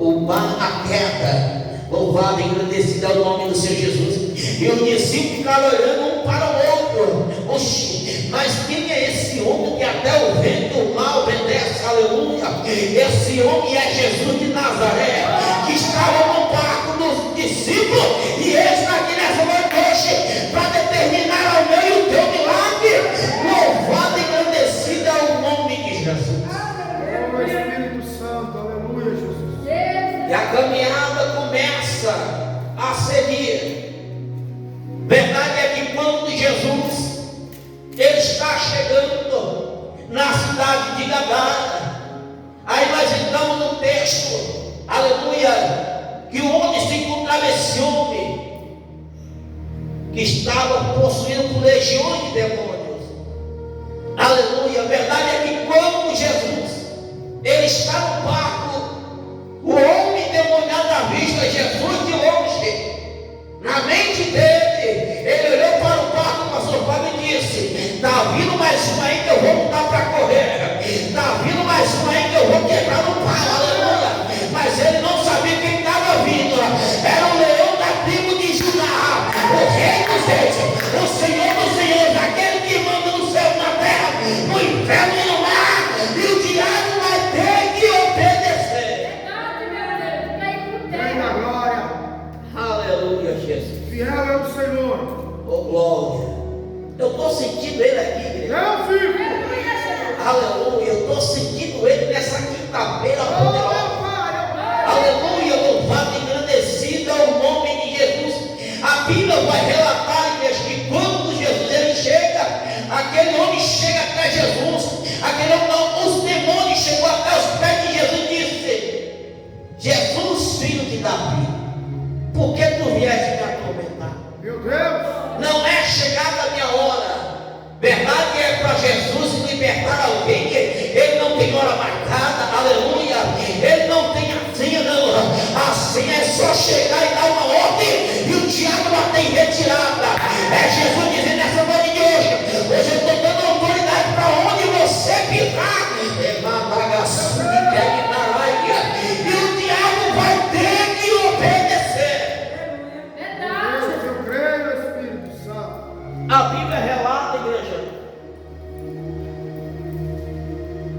a queda. Louvado e engrandecido é o nome do Senhor Jesus. E os discípulos ficaram olhando um para o outro. Oxi, mas quem é esse homem que até o vento e o mar obedece? Aleluia. Esse homem é Jesus de Nazaré, que estava no barco dos discípulos, e ele está aqui nessa noite hoje para determinar ao meio o teu milagre. Louvado e engrandecido é o nome de Jesus. Oh, Espírito Santo, aleluia, Jesus. E a caminhada começa a seguir. Verdade é que quando Jesus ele está chegando na cidade de Gadara, aí nós entramos no texto, aleluia, que onde se encontrava esse homem que estava possuído por legiões de demônios. Aleluia. A verdade é que quando Jesus ele está no barco, o homem endemoniado avista Jesus de longe. Na mente dele, ele olhou para o barco, pastor Fábio, e disse: está vindo mais um aí que eu vou botar para correr, está vindo mais um aí que eu vou quebrar no pau, aleluia. Mas ele não sabia quem estava vindo. Era o leão da tribo de Judá, o rei dos reis, o Senhor dos senhores, aquele que manda no céu, na terra, no inferno e no mar. E o diabo vai ter que obedecer. Vem na glória. Aleluia, Jesus. Fiel é o Senhor. Oh, glória. Eu estou sentindo ele aqui, igreja. Eu fico. Aleluia. Eu estou sentindo ele nessa quinta-feira poderosa. Aleluia. Louvado e engrandecido é o nome de Jesus. A Bíblia vai relatar, igreja, que quando Jesus ele chega, aquele homem chega até Jesus. Aquele homem não, os demônios chegou até os pés de Jesus e disse: Jesus, filho de Davi, por que tu vieste me atormentar? Meu Deus. Não é chegada a minha hora. Verdade é para Jesus libertar alguém. Ele não tem hora marcada, aleluia. Ele não tem a senha, não. A senha é só chegar e dar uma ordem, e o diabo não tem retirada. É Jesus dizendo nessa noite de hoje: hoje eu estou dando autoridade para onde você pisar. É na bagaçu de pegue na raia. E o diabo vai ter que obedecer. Deus, eu creio, Espírito Santo. A Bíblia relata, igreja,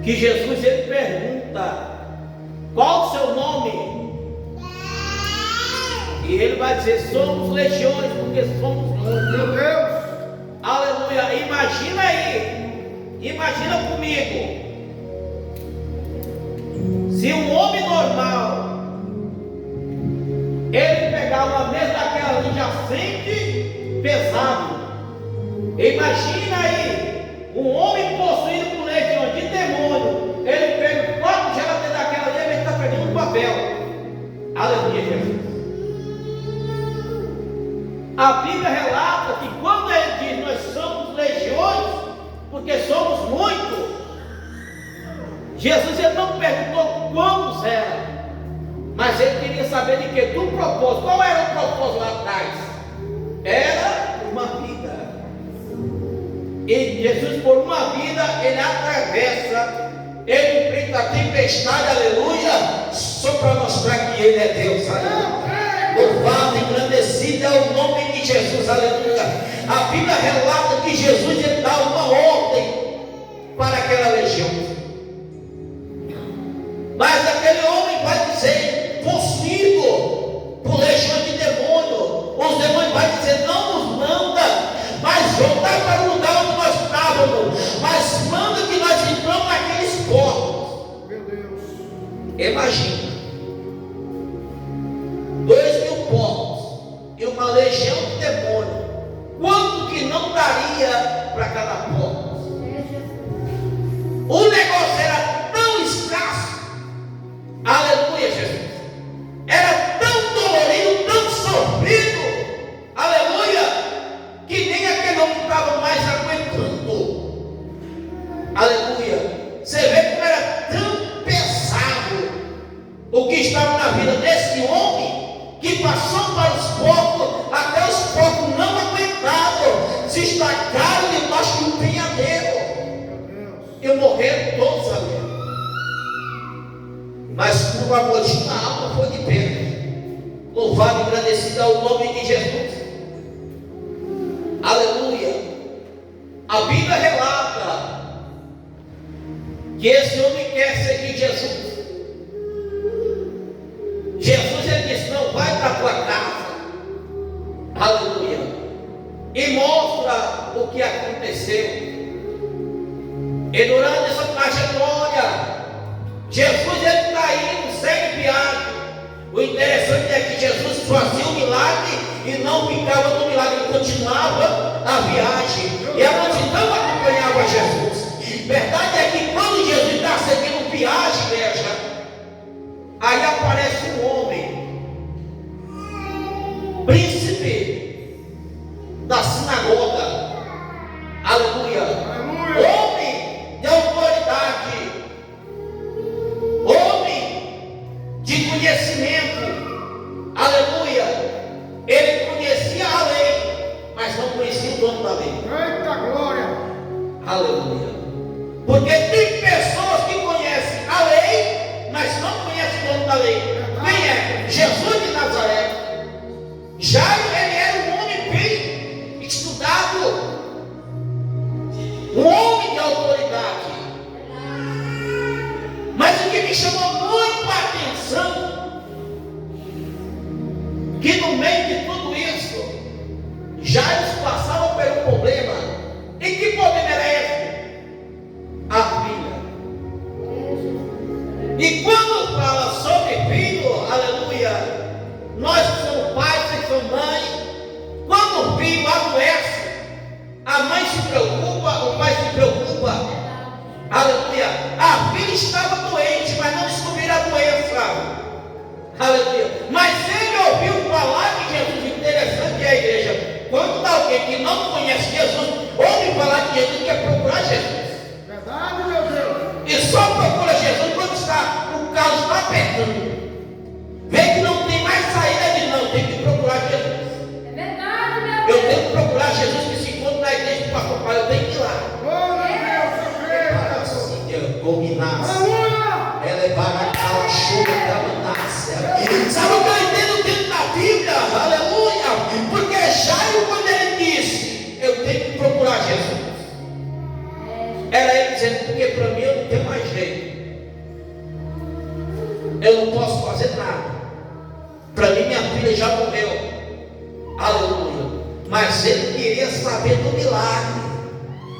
que Jesus ele pergunta: qual o seu nome? E ele vai dizer: somos legiões, porque somos muitos. Meu Deus. Aleluia. Imagina aí, imagina comigo, se um homem normal ele pegar uma mesa daquela ali já sente pesado. Imagina aí um homem possuído por legiões de demônio, ele pega 4 geladeiras daquela ali e ele está pegando um papel. Aleluia, Jesus. A Bíblia relata que quando ele diz nós somos legiões, porque somos muitos, Jesus ele não perguntou quantos eram, mas ele queria saber de que? Do propósito. Qual era o propósito lá atrás? Era uma vida. E Jesus, por uma vida, ele atravessa, ele enfrenta a tempestade, aleluia, só para mostrar que ele é Deus, aleluia. Louvado e engrandecido é o nome de Jesus, aleluia. A Bíblia relata que Jesus ele dá uma ordem para aquela legião. Mas aquele homem vai dizer, possuído por legião de demônio, os demônios vai dizer: não nos manda mas voltar para o lugar onde nós estávamos, mas manda que nós entramos naqueles portos. Meu Deus. Imagina 2.000 portos e uma legião de demônios. Quanto que não daria para cada porto? O negócio era tão escasso, aleluia, Jesus, era tão dolorido, tão sofrido, aleluia, que nem aquele homem estava mais aguentando, aleluia. Você vê como era tão pesado o que estava na vida desse homem, que passou para os porcos, até os porcos não aguentaram, se estacaram debaixo de um penhadeiro e morreram todos ali. mas por amor de uma alma foi de pena. Louvado e agradecido ao nome de Jesus. Aleluia. A Bíblia relata que esse homem quer seguir Jesus. Jesus, ele disse: não, vai para a tua casa. Aleluia. E mostra o que aconteceu. E durante essa trajetória, Jesus, ele está indo, segue viagem. O interessante é que Jesus fazia o milagre e não ficava no milagre, ele continuava a viagem. E a multidão acompanhava Jesus. Verdade é que quando Jesus está seguindo viagem, veja, aí aparece um homem, príncipe da sinagoga. Aleluia. Homem de autoridade, homem de conhecimento. Aleluia. Ele conhecia a lei, mas não conhecia o dono da lei. Eita glória! Aleluia. Porque tem pessoas que conhecem a lei, mas não conhecem o dono da lei. Quem é? Jesus de Nazaré. Jairo, ele era um homem bem estudado, um homem de autoridade. Mas o que me chamou muito a atenção, que no meio de tudo isso, Jairo passava por um problema. E que problema era esse? A filha. E quando fala sobre filho, aleluia, nós que somos pais, que somos mães, quando o filho adoece, a mãe se preocupa, o pai se preocupa. Aleluia. A filha estava doente, mas não descobriram a doença. Aleluia. Mas ele ouviu falar de Jesus. Interessante é a igreja. Quando alguém que não conhece Jesus ouve falar de Jesus, quer procurar Jesus. Verdade, meu Deus. E só procura Jesus quando o caos está apertando. Vê que não tem mais saída, diz: não, tem que procurar Jesus. É verdade, meu Deus. Eu tenho que procurar Jesus que se encontra na igreja do pastor Pai. Eu tenho que ir lá. Oh, meu Deus, eu creio. Dominar. Aleluia! Elevar aquela chuva da manácia. Sabe o que eu entendo dentro da Bíblia? Aleluia! Porque Jairo, quando ele disse: eu tenho que procurar Jesus, era ele dizendo: porque para mim eu não tenho mais jeito, eu não posso fazer nada. Para mim minha filha já morreu. Aleluia! Mas ele queria saber do milagre.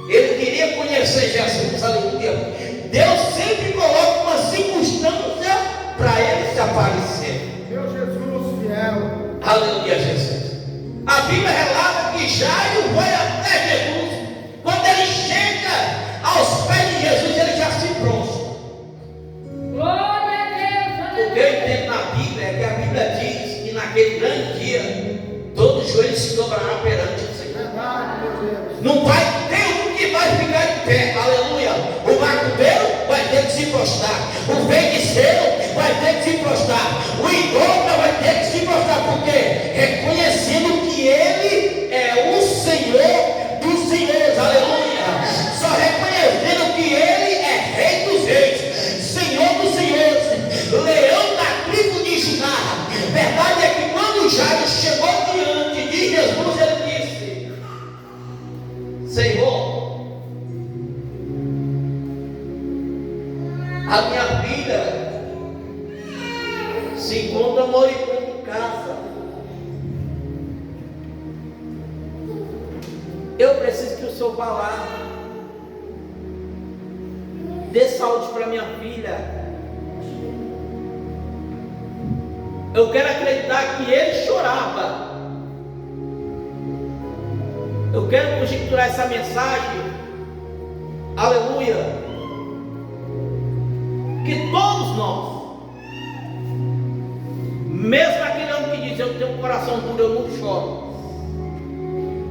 Ele queria conhecer Jesus. Aleluia! Deus sempre coloca uma circunstância para ele se aparecer. Meu Jesus fiel. Aleluia, Jesus. A Bíblia relata que Jairo foi até Jesus. Quando ele chega aos pés de Jesus, ele já se prostra. Glória a Deus. O que eu entendo na Bíblia é que a Bíblia diz que naquele grande dia, todo joelho se dobrará perante o Senhor. Verdade, meu Deus. Não vai ter um que vai ficar de pé. Aleluia. O macumbeiro vai ter que se prostrar. O feiticeiro vai ter que se prostrar. O idólatra vai ter que se prostrar. Por quê? Reconhecendo que ele é o Senhor dos senhores. Aleluia. Só reconhecendo que ele é Rei dos reis, Senhor dos senhores, Leão da tribo de Judá. Verdade é que quando Jairo chegou diante de Jesus, ele disse: Senhor, a minha filha se encontra moribunda em casa. Eu preciso que o Senhor vá lá, dê saúde para minha filha. Eu quero acreditar que ele chorava. Eu quero conjecturar essa mensagem. Aleluia. Que todos nós, mesmo aquele homem que diz: eu tenho um coração duro, eu não choro,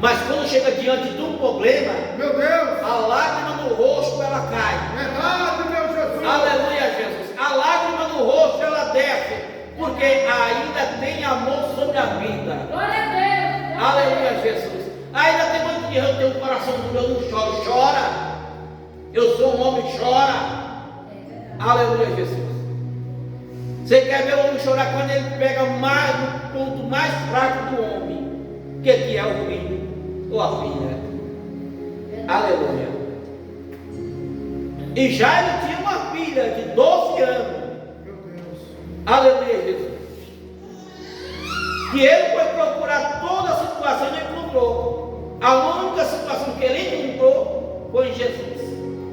mas quando chega diante de um problema, Meu Deus. a lágrima no rosto ela cai. Verdade, meu Jesus. Aleluia, Jesus. A lágrima no rosto ela desce, porque ainda tem amor sobre a vida. Glória a Deus. Aleluia, Jesus. Ainda tem muito que diz: eu tenho um coração duro, eu não choro. Chora. Eu sou um homem, chora. Aleluia, Jesus. Você quer ver o homem chorar quando ele pega mais o ponto mais fraco do homem, que é o filho ou a filha. Aleluia. E Jairo tinha uma filha de 12 anos. Meu Deus. Aleluia, Jesus. Que ele foi procurar toda a situação e encontrou. A única situação que ele encontrou foi em Jesus.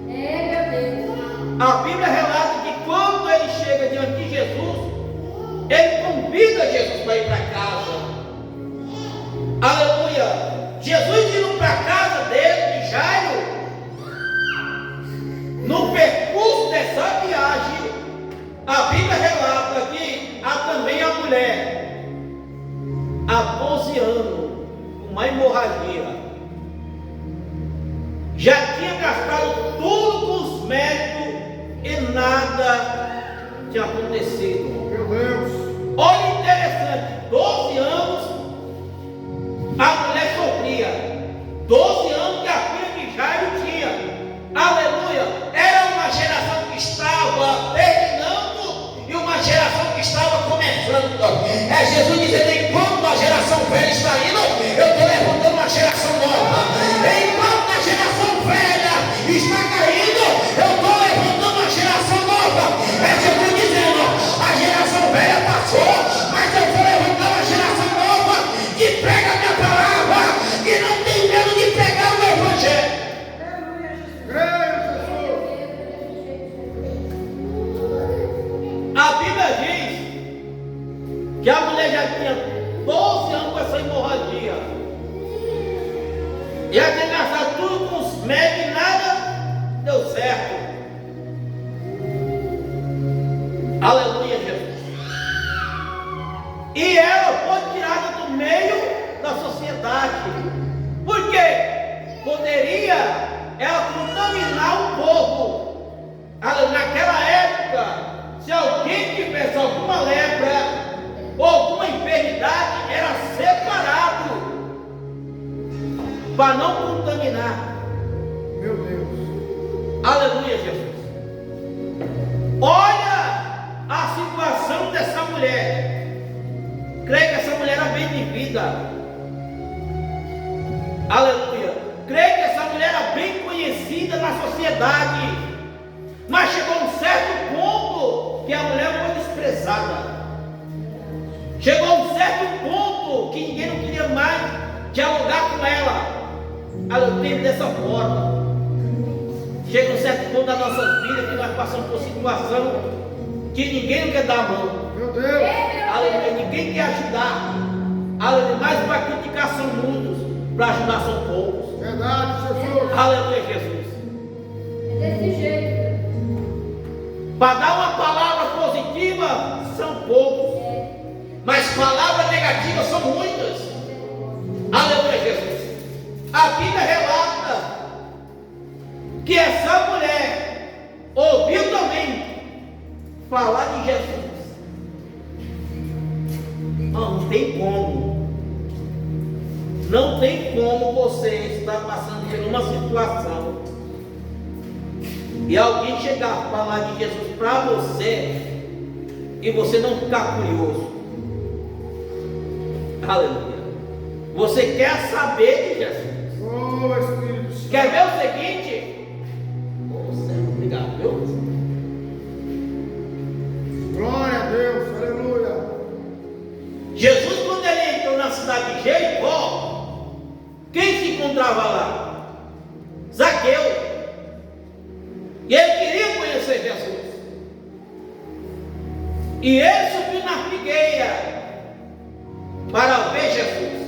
Meu Deus. A Bíblia relata que quando ele chega diante de Jesus, ele convida Jesus para ir para casa. Aleluia. Jesus indo para a casa dele, de Jairo, no percurso dessa viagem, a Bíblia relata que há também a mulher, há 12 anos, com uma hemorragia, já tinha gastado tudo com os médicos e nada tinha acontecido. Meu Deus. Olha interessante, 12 anos a mulher sofria, 12 anos que a filha de Jairo tinha. Aleluia. Era uma geração que estava terminando e uma geração que estava começando. É Jesus dizendo: enquanto a geração velha está indo, eu estou levantando uma geração nova. Enquanto a geração velha está caindo, eu estou levantando uma geração nova. É Jesus dizendo: a geração velha passou, mas eu vou levantar uma geração nova que prega a minha palavra, que não tem medo de pregar o meu evangelho. A Bíblia diz que a mulher já tinha 12 anos com essa hemorragia. Já tinha gastado tudo com os médicos e nada deu certo. Aleluia, Jesus. E ela foi tirada do meio da sociedade. Por quê? Poderia ela contaminar o povo. Naquela época, se alguém tivesse alguma lepra ou alguma enfermidade, era separado para não contaminar. Meu Deus. Aleluia, Jesus. Olha a situação dessa mulher. Creio que essa mulher era bem vivida. Aleluia. Creio que essa mulher era bem conhecida na sociedade. Mas chegou um certo ponto que a mulher foi desprezada. Chegou um certo ponto que ninguém não queria mais dialogar com ela. Eu penso dessa forma. Chega um certo ponto da nossa vida que nós passamos por situação que ninguém não quer dar a mão. Meu Deus. Aleluia, ninguém quer ajudar. Aleluia, mas para criticar são muitos, para ajudar são poucos. Verdade, Jesus. Aleluia, Jesus. É desse jeito. Para dar uma palavra positiva são poucos, mas palavras negativas são muitas. Aleluia, Jesus. A Bíblia relata que essa mulher ouviu também falar de Jesus. Não tem como. Não tem como você estar passando por uma situação e alguém chegar a falar de Jesus para você e você não ficar curioso. Aleluia. Você quer saber de Jesus. Oh, Espírito Santo. Quer ver o seguinte? Obrigado, viu? Glória a Deus. Aleluia. Jesus, quando ele entrou na cidade de Jericó, quem se encontrava lá? Zaqueu. E ele queria conhecer Jesus. E ele subiu na figueira para ver Jesus.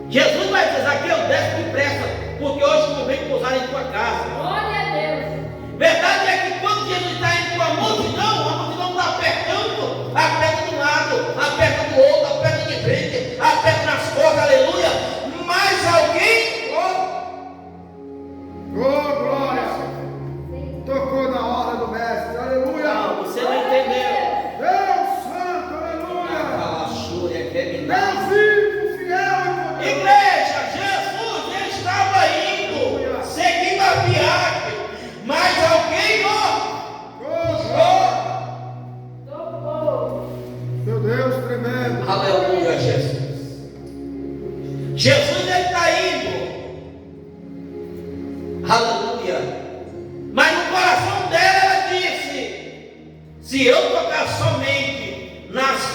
Jesus vai dizer: Zaqueu, desce depressa, porque hoje não vem pousar em tua casa. Glória a Deus. Verdade é que quando Jesus está indo com a multidão está apertando, aperta de um lado, aperta do outro, aperta de frente, aperta nas costas, aleluia. Mas alguém, Oh, glória. Tocou na hora do mestre. Aleluia. não, você não entendeu. Deus Santo. Aleluia. Aquela chúria que é Deus vivo, fiel e poderoso. Igreja, Jesus estava indo, seguindo a viagem, mas alguém,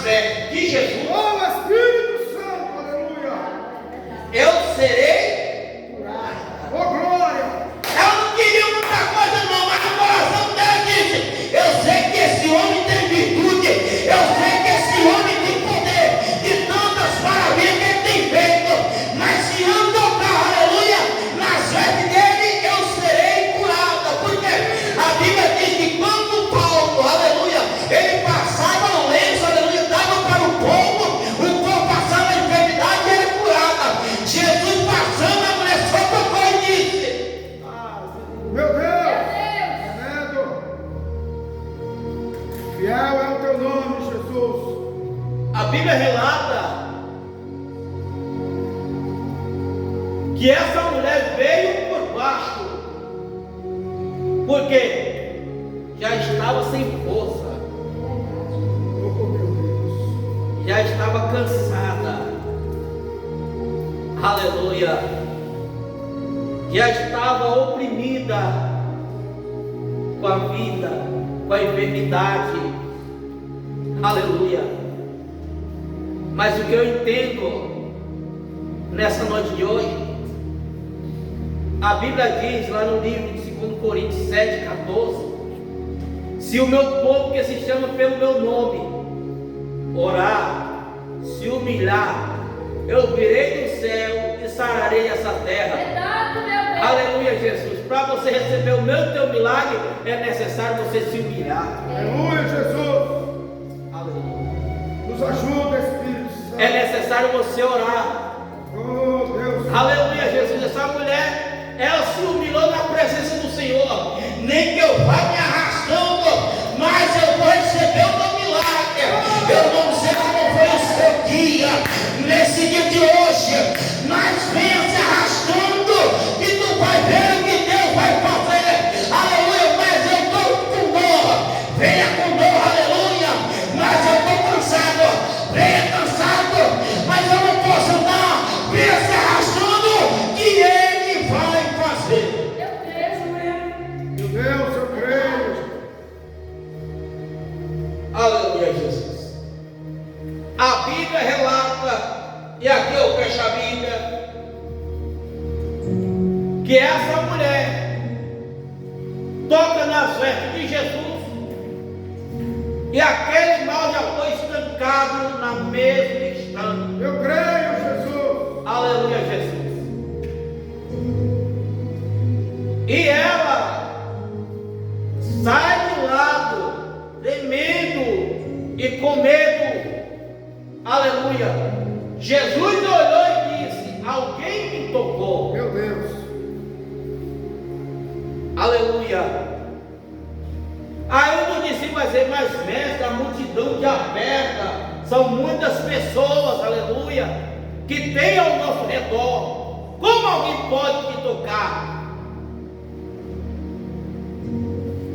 vestes de Jesus, Oh, Espírito Santo, aleluia. eu serei curada. Oh, glória. Ela não queria muita coisa não, mas o coração dela disse: eu sei que esse homem tem virtude, eu sei que esse homem tem poder, de tantas maravilhas que ele tem feito, mas se eu tocar, aleluia, nas vestes dele, eu serei curada. Porque a Bíblia diz que quando Paulo, aleluia, ele passava no lenço, aleluia, dava para o povo passava a enfermidade e era curada. Jesus passando, a mulher só tocou e disse: Meu Deus. Meu Deus. Tremendo. Fiel é o teu nome, Jesus. a Bíblia relata que essa mulher veio por baixo, porque já estava sem força, Oh, meu Deus. já estava cansada, aleluia, já estava oprimida com a vida, com a enfermidade, aleluia. Mas o que eu entendo nessa noite de hoje, a Bíblia diz lá no livro de 2 Coríntios 7,14: se o meu povo que se chama pelo meu nome orar, se humilhar, eu virei do céu e sararei essa terra. Verdade, meu Deus. Aleluia, Jesus. Para você receber o meu e teu milagre, é necessário você se humilhar. Aleluia, Jesus. Aleluia. Nos ajuda, Espírito Santo. É necessário você orar. Oh, Deus. Aleluia, Jesus. Essa mulher, ela se humilhou na presença do Senhor. Nem que eu vá me arrastando, mas eu vou receber o meu milagre. Eu não sei como foi o seu dia, nesse dia de hoje, mas venha se arrastando, que tu vai ver o que Deus vai fazer. Aleluia, mas eu estou com dor. Venha com dor, aleluia, mas eu estou cansado. Venha cansado, mas eu não posso andar. Venha se arrastando, que Ele vai fazer. Meu Deus. Meu Deus, eu creio. Aleluia, Jesus. A Bíblia relata, e aqui eu fecho a Bíblia, que essa mulher toca nas vestes de Jesus, e aquele mal já foi estancado na mesma instante. Eu creio, Jesus. Aleluia, Jesus. E ela sai de lado, tremendo e com medo. Aleluia. Jesus olhou e disse: alguém me tocou. Meu Deus. Aleluia. Aí um dos discípulos vai dizer: mas mestre, a multidão te aperta, são muitas pessoas, aleluia, que tem ao nosso redor, como alguém pode te tocar?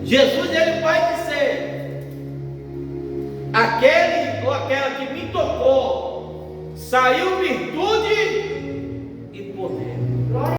Jesus, ele vai dizer: aquele ou aquela que me tocou, saiu virtude